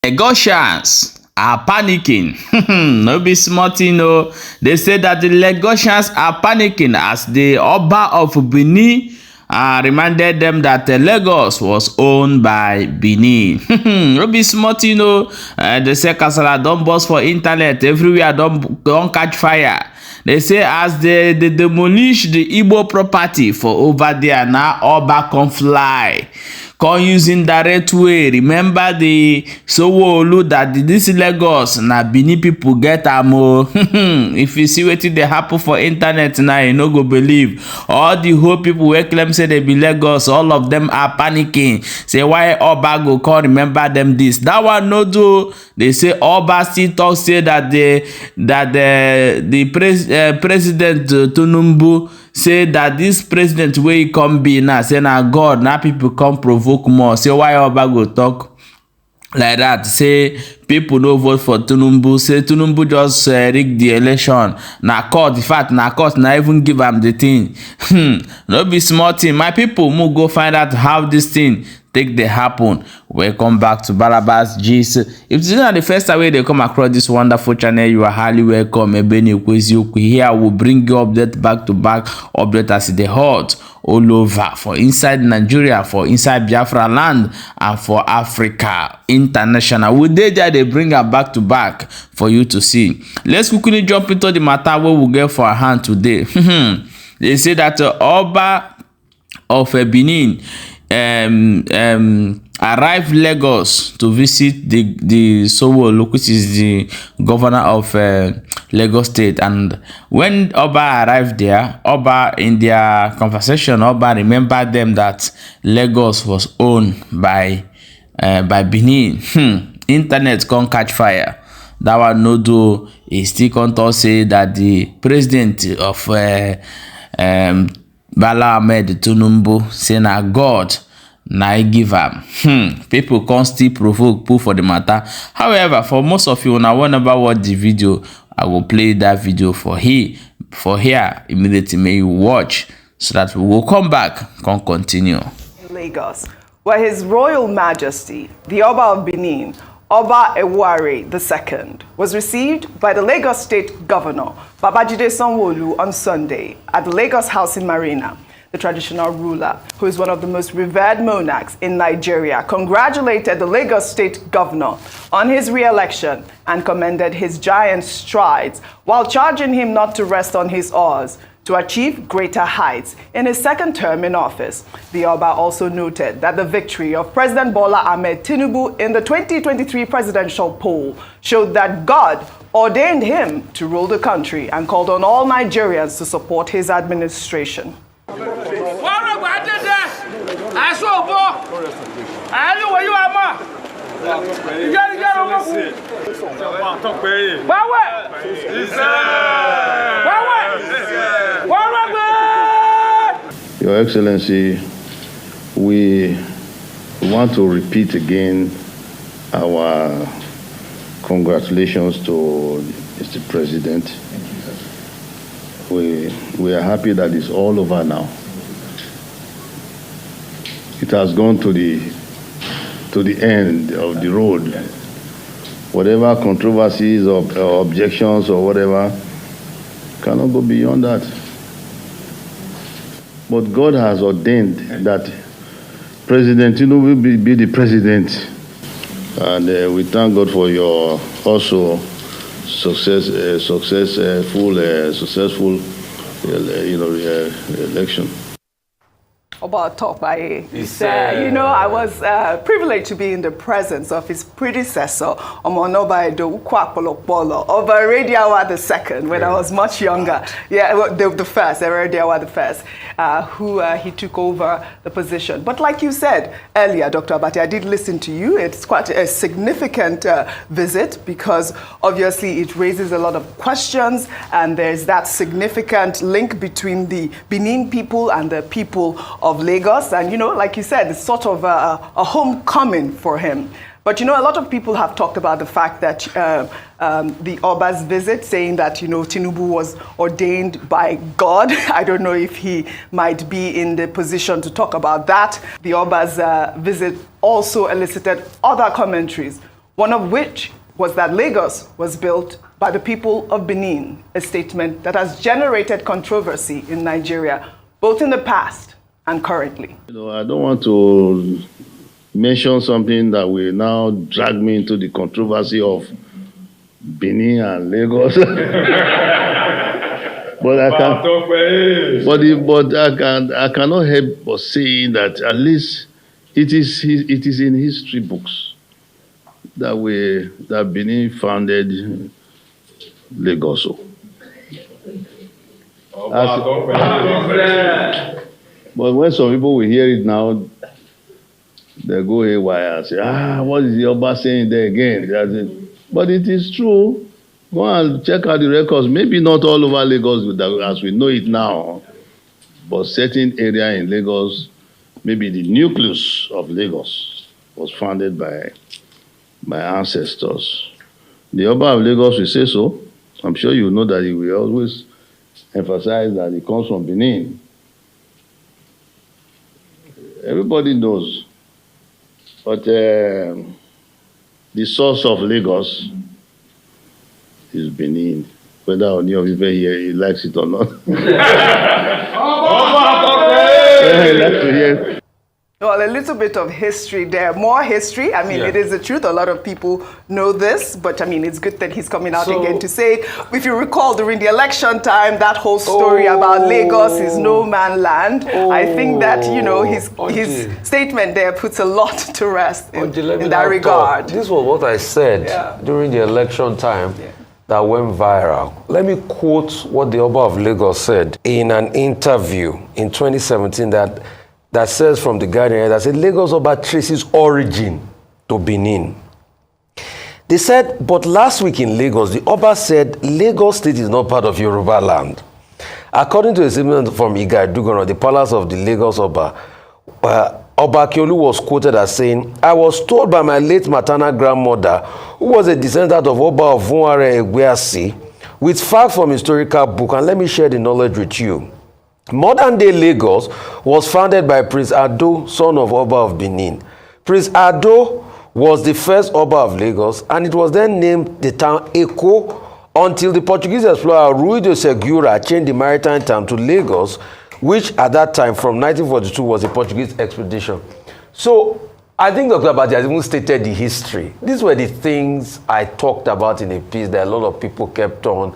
Lagosians are panicking. No be small thing o. They say that the Lagosians are panicking as the Oba of Benin reminded them that Lagos was owned by Benin. No be small thing o. They say kasala don burst for internet. Everywhere don catch fire. They say as they demolish the Igbo property for over there, now Oba come fly. Come using direct way. Remember the Sowolu that this Lagos na Benin people get am o. If you see wetin dey happen for internet now, you no go believe. All the whole people wey claim say they be Lagos, all of them are panicking. Say why Oba go come remember them this? That one no do. They say Oba still talk say that the president Tinubu say that this president wey come be now, say na God, now people come provoke more. Say why Oba go talk like that? Say people no vote for Tinubu. Say Tinubu just rig the election. Na court, in fact, na court na even give am the thing. No be small thing. My people, mo go find out how this thing take dey happen. Welcome back to Balabas Gist. If this is not the first time they come across this wonderful channel, you are highly welcome. Here will bring you update back to back update as they hot all over for inside Nigeria, for inside Biafra land, and for Africa international. We they bring her back to back for you to see. Let's quickly jump into the matter where we get for our hand today. They say that Oba of Benin arrived Lagos to visit the Sowolu, which is the governor of Lagos State. And when Oba arrived there, Oba, in their conversation, Oba remembered them that Lagos was owned by Benin. Internet can't catch fire. That one no do. He still can't say that the president of Bala Ahmed Tinubu say na God na I give am. People can't still provoke pull for the matter. However, for most of you, now whenever watch the video, I will play that video for here immediately. May you watch so that we will come back, can continue. Lagos, where His Royal Majesty, the Oba of Benin, Oba Ewuare II, was received by the Lagos State Governor, Babajide Sanwo-Olu, on Sunday at the Lagos House in Marina. The traditional ruler, who is one of the most revered monarchs in Nigeria, congratulated the Lagos State Governor on his re-election and commended his giant strides while charging him not to rest on his oars to achieve greater heights in his second term in office. The Oba also noted that the victory of President Bola Ahmed Tinubu in the 2023 presidential poll showed that God ordained him to rule the country and called on all Nigerians to support his administration. Your Excellency, we want to repeat again our congratulations to Mr. President. We are happy that it's all over now. It has gone to the end of the road. Whatever controversies or objections or whatever cannot go beyond that. But God has ordained that President Tinubu will be the president. And we thank God for your also successful election. About talk by you know, I was privileged to be in the presence of his predecessor, Omonoba Edo Ukwapolopolo, of Ordained II, when I was much younger. Yeah, the first, Ordained I, who he took over the position. But like you said earlier, Dr. Abati, I did listen to you. It's quite a significant visit because obviously it raises a lot of questions, and there's that significant link between the Benin people and the people of Lagos. And, you know, like you said, it's sort of a homecoming for him. But, you know, a lot of people have talked about the fact that the Oba's visit, saying that, you know, Tinubu was ordained by God. I don't know if he might be in the position to talk about that. The Oba's visit also elicited other commentaries. one of which was that Lagos was built by the people of Benin, a statement that has generated controversy in Nigeria, both in the past and currently. I don't want to mention something that will now drag me into the controversy of Benin and Lagos. But I cannot help but saying that at least it is in history books that Benin founded Lagos. But when some people will hear it now, they go haywire and say, what is the Oba saying there again? But it is true. Go and check out the records. Maybe not all over Lagos as we know it now, but certain area in Lagos, maybe the nucleus of Lagos was founded by ancestors. The Oba of Lagos will say so. I'm sure you know that he will always emphasize that he comes from Benin. Everybody knows. But the source of Lagos is Benin. Whether any of you here he likes it or not. He likes to hear. Well, a little bit of history there, more history. I mean, It is the truth. A lot of people know this, but I mean, it's good that he's coming out again to say it. If you recall, during the election time, that whole story about Lagos is no man land. I think that, his statement there puts a lot to rest in that regard. This was what I said during the election time. That went viral. Let me quote what the Oba of Lagos said in an interview in 2017 that says from the Guardian that said Lagos Oba traces origin to Benin. They said, but last week in Lagos, the Oba said Lagos State is not part of Yoruba land. According to a statement from Igai Dugono, the palace of the Lagos Oba, Oba Akiolu was quoted as saying, I was told by my late maternal grandmother, who was a descendant of Oba of Vunware Egweasi, with facts from historical book, and let me share the knowledge with you. Modern-day Lagos was founded by Prince Ado, son of Oba of Benin. Prince Ado was the first Oba of Lagos, and it was then named the town Eko until the Portuguese explorer Rui de Segura changed the maritime town to Lagos, which at that time, from 1942, was a Portuguese expedition. So I think Dr. Abati has even stated the history. These were the things I talked about in a piece that a lot of people kept on.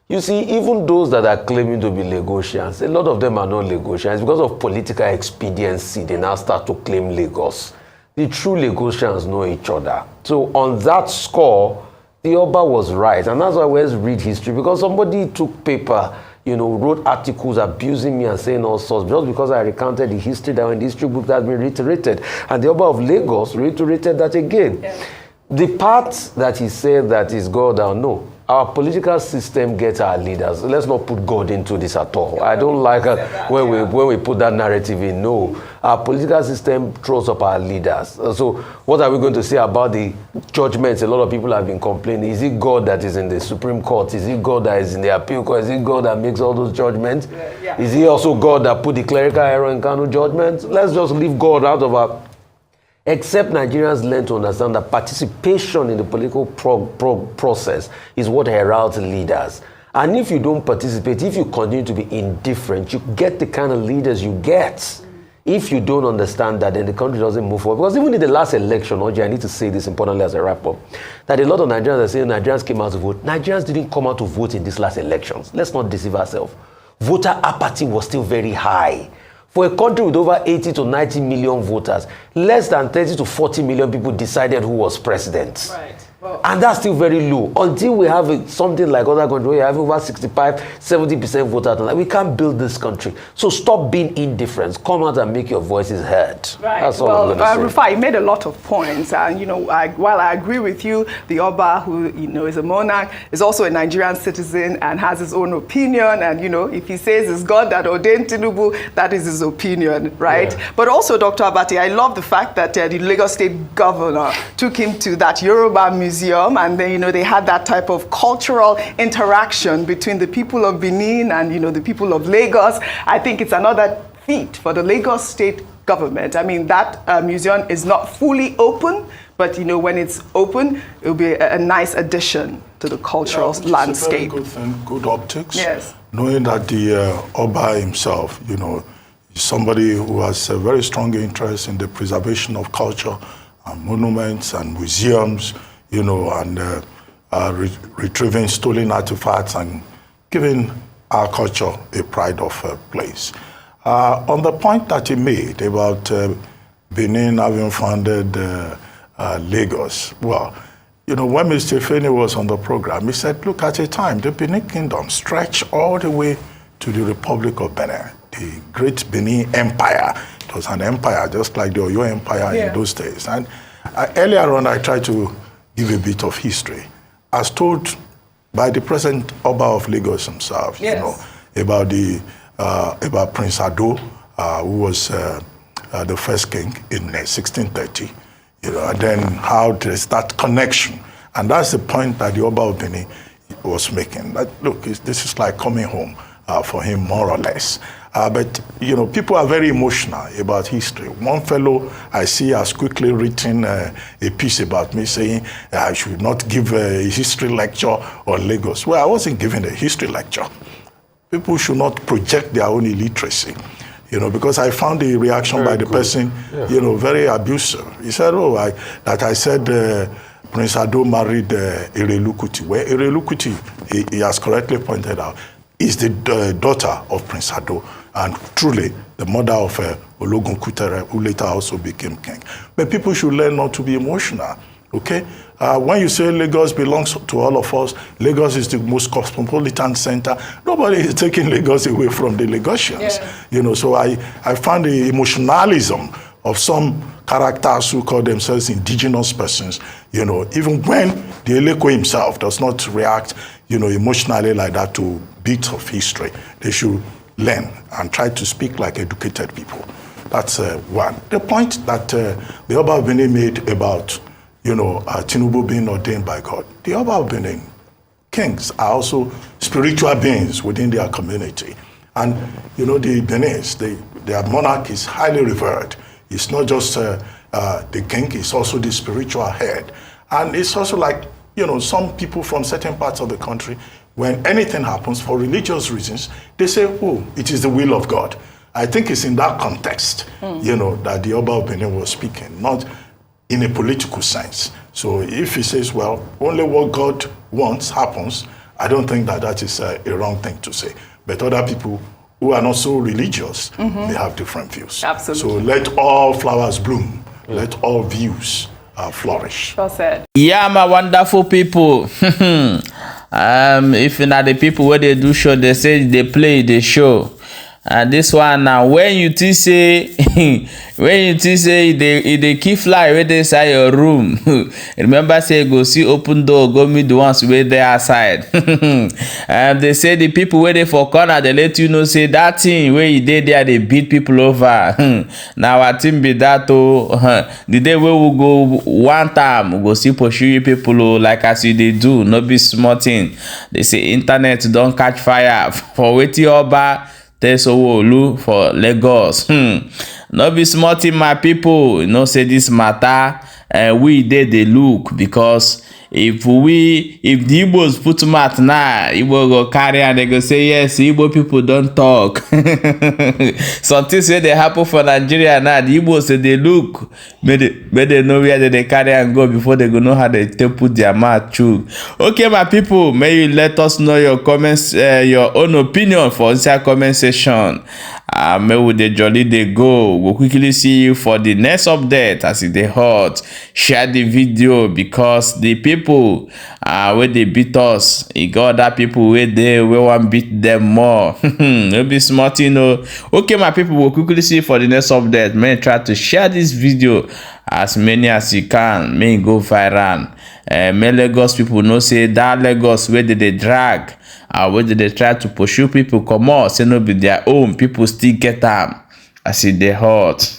You see, even those that are claiming to be Lagosians, a lot of them are not Lagosians. Because of political expediency, they now start to claim Lagos. The true Lagosians know each other. So on that score, the Oba was right. And that's why we always read history. Because somebody took paper, wrote articles abusing me and saying all sorts, just because I recounted the history that in the history book that has been reiterated. And the Oba of Lagos reiterated that again. Yeah. The part that he said that is God, I know. Our political system gets our leaders. Let's not put God into this at all. I don't like when we put that narrative in. No. Our political system throws up our leaders. So what are we going to say about the judgments? A lot of people have been complaining. Is it God that is in the Supreme Court? Is it God that is in the appeal court? Is it God that makes all those judgments? Yeah. Is he also God that put the clerical error in Kanu judgments? Let's just leave God out of our... Except Nigerians learn to understand that participation in the political process is what heralds leaders. And if you don't participate, if you continue to be indifferent, you get the kind of leaders you get. If you don't understand that, then the country doesn't move forward. Because even in the last election, I need to say this importantly as a wrap-up, that a lot of Nigerians are saying Nigerians came out to vote. Nigerians didn't come out to vote in these last elections. Let's not deceive ourselves. Voter apathy was still very high. For a country with over 80 to 90 million voters, less than 30 to 40 million people decided who was president. Right. Well, and that's still very low. Until we have something like other countries where you have over 65, 70% voters, we can't build this country. So stop being indifferent. Come out and make your voices heard. Right. That's all I'm going to say. Rufai, you made a lot of points. And, while I agree with you, the Oba, who, is a monarch, is also a Nigerian citizen and has his own opinion. And, if he says it's God that ordained Tinubu, that is his opinion, right? Yeah. But also, Dr. Abati, I love the fact that the Lagos State governor took him to that Yoruba museum, and then they had that type of cultural interaction between the people of Benin and the people of Lagos. I think it's another feat for the Lagos State government. I mean, that museum is not fully open, But you know, when it's open, it'll be a nice addition to the cultural landscape. It's a very good thing, good optics. Yes. Knowing that the Oba himself, you know, is somebody who has a very strong interest in the preservation of culture and monuments and museums, you know, and retrieving stolen artifacts and giving our culture a pride of place. On the point that he made about Benin having founded Lagos, well, you know, when Mr. Feni was on the program, he said, look, at a time, the Benin Kingdom stretched all the way to the Republic of Benin, the great Benin Empire. It was an empire, just like the Oyo Empire in those days. And earlier on, I tried to give a bit of history, as told by the present Oba of Lagos himself, you know, about Prince Ado, who was the first king in 1630, you know, and then how there's that connection. And that's the point that the Oba of Benin was making. That, look, this is like coming home for him, more or less. But, you know, people are very emotional about history. One fellow I see has quickly written a piece about me saying I should not give a history lecture on Lagos. Well, I wasn't giving a history lecture. People should not project their own illiteracy, you know, because I found the reaction by the person, you know, very abusive. He said, oh, I said Prince Ado married Erelu Kuti. Where Erelu Kuti, he has correctly pointed out, is the daughter of Prince Ado, and truly the mother of Ologun Kutere, who later also became king. But people should learn not to be emotional, okay? When you say Lagos belongs to all of us, Lagos is the most cosmopolitan center, nobody is taking Lagos away from the Lagosians. You know, so I found the emotionalism of some characters who call themselves indigenous persons, you know, even when the Eleko himself does not react, you know, emotionally like that to bits of history. They should learn and try to speak like educated people. That's one. The point that the Oba of Benin made about, you know, Tinubu being ordained by God. The Oba of Benin, kings, are also spiritual beings within their community. And, you know, the Benis, their monarch is highly revered. It's not just the king, it's also the spiritual head. And it's also like, you know, some people from certain parts of the country, when anything happens for religious reasons, they say, oh, it is the will of God. I think it's in that context, you know, that the Oba of Benin was speaking, not in a political sense. So if he says, well, only what God wants happens, I don't think that that is a wrong thing to say. But other people who are not so religious, they have different views. Absolutely. So let all flowers bloom, let all views flourish. Well said. Yeah, my wonderful people. If not the people where they do show, they say they play the show. And this one now, when you say they keep fly where they inside your room, remember say go see open door, go meet the ones where they outside. They say the people where they for corner, they let you know say that thing where you did there they beat people over. Now our team be that the day where we go one time we go see pursue people like as you they do, no be small thing. They say internet don't catch fire for waiting Oba. Tesowolu for Lagos. No be small thing, my people. You know, say this matter, we did the look, because if the Igbos put mouth now, Igbo go carry and they go say, yes, Igbo people don't talk. Some things say they happen for Nigeria now. The Igbos say they look, but they know where they carry and go before they go know how they put their mouth through. Okay, my people, may you let us know your comments, your own opinion for inside comment section. May we the jolly they go. We'll quickly see you for the next update as it they hot. Share the video, because the people where they beat us, it got other people where they want beat them more. It'll be smart, you know. Okay, my people, we'll quickly see you for the next update. May try to share this video as many as you can. May go viral. May Lagos people know say that Lagos where they drag. Where they try to pursue people come out, say no be their own, people still get them. I see they hot.